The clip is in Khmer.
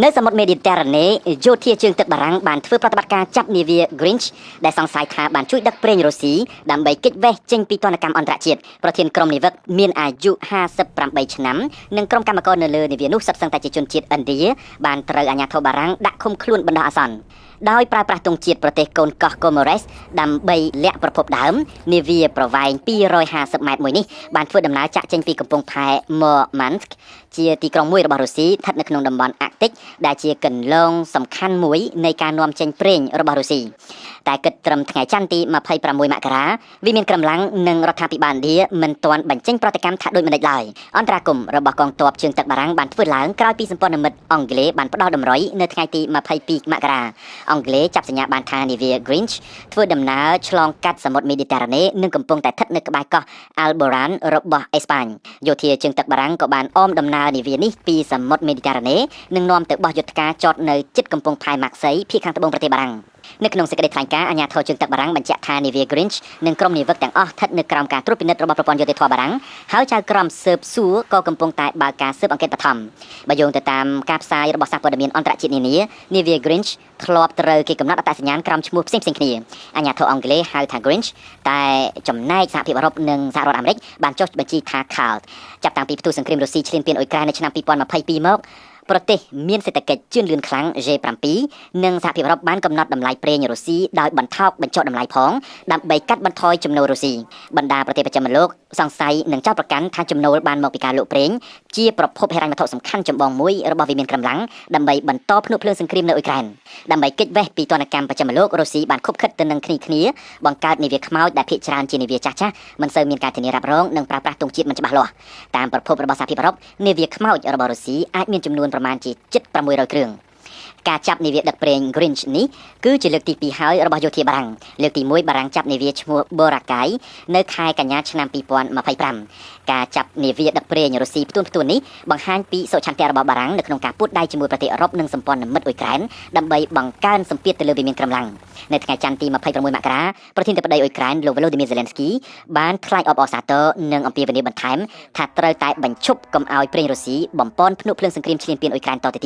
នៅសមុទ្រមេឌីទែរ៉ាណេយោធាជើងទឹកបារាំងបានធ្វើប្រតិបត្តិការចាប់នាវា Grinch ដែលសង្ស័យថាបានជួយដឹកប្រេងរុស្ស៊ីដើម្បីគេចវេះចេញពីទណ្ឌកម្មអន្តរជាតិប្រធានក្រុមនាវិកមានអាយុ58ឆ្នាំនិងក្រុមកម្មករនៅលើនាវានោះសុទ្ធសឹងតែជាជនជាតិឥណ្ឌាបានត្រូវអាជ្ញាធរបារាំងដាក់ឃុំខ្លួនបណ្ដោះអាសន្នដោយប្រើប្រាស់ទង់ជាតិប្រទេសកូនកោះ Comores ដើម្បីលាក់ប្រភពដើមនាវាប្រវែង250ម៉ែត្រមួយនេះបានធ្វើដំណើរចាក់ចេញពីកំពង់ផែ Murmansk ជាទីក្រុងមួយរបស់រុស្ស៊ីស្ថិតនៅក្នុងតំបន់អាកទិកដែលជាគន្លងសំខាន់មួយនៃការនាំចេញប្រេងរបស់រុស្ស៊ីតែគិតត្រឹមថ្ងៃច័ន្ទទី26មករាវាមានកម្លាំងនិងរដ្ឋាភិបាលឥណ្ឌាមិនទាន់បញ្ចេញប្រតិកម្មថាដូចម្តេចឡើយអន្តរាគមន៍របស់កងទ័ពជើងទឹកបារាំងបានធ្វើឡើងក្រោយពីសម្ព័ន្ធមិត្តអង់គ្លេសបានផ្ដោតតម្រុយនៅថ្ងៃទី22មករាអង់គ្លេសចាប់សញ្ញាបានថានាវា Grinch ធ្វើដំណើរឆ្លងកាត់សមុទ្រមេឌីទែរ៉ាណេនិងកំពុងតែស្ថិតនៅក្បែរកោះ Alboran របស់អេស្ប៉ាញយោធាជើងទឹកបារាំងក៏បានអមដំណើរនាវានេះពីសមុទ្រមេឌីទែរ៉ាណេនិងនាំទៅបោះយុទ្ធការចតនៅជិតកំពង់ផែ Marseille ភាគខាងត្បូងប្រទេសបារាំងនៅក្នុងសេចក្តីថ្លែងការណ៍អាជ្ញាធរជើងទឹកបារាំងបញ្ជាក់ថានាវា Grinch និងក្រុមនាវិកទាំងអស់ស្ថិតនៅក្រោមការត្រួតពិនិត្យរបស់ប្រព័ន្ធយុត្តិធម៌បារាំងហើយចៅក្រមស៊ើបសួរក៏កំពុងតែបើកការស៊ើបអង្កេតបឋមបើយោងទៅតាមការផ្សាយរបស់សារព័ត៌មានអន្តរជាតិនានាវា Grinch ធ្លាប់ត្រូវគេកំណត់អត្តសញ្ញាណក្រោមឈ្មោះផ្សេងៗគ្នាអាជ្ញាធរអង់គ្លេសហៅថា Grinch តែចំណែកសហភាពអឺរ៉ុបនិងសហរដ្ឋអាមេរិកបានចុះបញ្ជីថា Cult ចាប់តាំងពីផ្ទុះសង្គ្រាមរុស្ស៊ីឈ្លានពានអ៊ុយក្រែននៅឆ្នាំ2022មកប្រទេសមានសេដ្ឋកិច្ចជឿនលឿនខ្លាំង G7 និងសហភាពអឺរ៉ុបបានកំណត់តម្លៃប្រេងរុស្ស៊ីដោយបន្ថោកបញ្ចុះតម្លៃផងដើម្បីកាត់បន្ថយចំណូលរុស្ស៊ីបណ្ដាប្រទេសប្រចាំលោកសង្ស័យនិងចោទប្រកាន់ថាចំណូលបានមកពីការលក់ប្រេងជាប្រភពហិរញ្ញវត្ថុសំខាន់ចម្បងមួយរបស់វិមានកម្លាំងដើម្បីបន្តភ្នាក់ភ្លើងសង្គ្រាមនៅអ៊ុយក្រែនដើម្បីគេចវេះពីទណ្ឌកម្មប្រចាំលោករុស្ស៊ីបានខុបខិតទៅនឹងគ្នាបង្កើតនាវាខ្មោចដែលភាគច្រើនជានាវាចាស់ៗមិនសូវមានការធានារ៉ាប់រងនិងប្រើប្រាស់ទង់ជាតិមិនច្បាស់លាស់តាមប្រភពរបស់សហភាពអឺរ៉ុបនាវាខ្មោចរបស់រុស្ស៊ីអាចមានចំនួនប្រមាណជាជិត600គ្រឿងការចាប់នាវាដឹកប្រេង Grinch នេះគឺជាលើកទី2ហើយរបស់យោធាបារាំងលើកទី1បារាំងចាប់នាវាឈ្មោះ Boracay នៅខែកញ្ញាឆ្នាំ2025ការចាប់នាវាដឹកប្រេងរុស្ស៊ីផ្ទួននេះបង្ហាញពីសុឆន្ទៈរបស់បារាំងនៅក្នុងការពួតដៃជាមួយប្រទេសអឺរ៉ុបនិងសម្ព័ន្ធមិត្តអ៊ុយក្រែនដើម្បីបង្កើនសម្ពាធទៅលើវិមានកម្លាំងនៅថ្ងៃច័ន្ទទី26មករាប្រធានាធិបតីអ៊ុយក្រែនលោក Volodymyr Zelensky បានថ្លែងអបអរសាទរនិងអំពាវនាវបន្ថែមថាត្រូវតែបញ្ឈប់កុំឲ្យប្រេងរុស្ស៊ីបំពន់ភ្នក់ភ្លើងសង្គ្រាមឈ្លានពានអ៊ុយក្រែនតទៅទៀត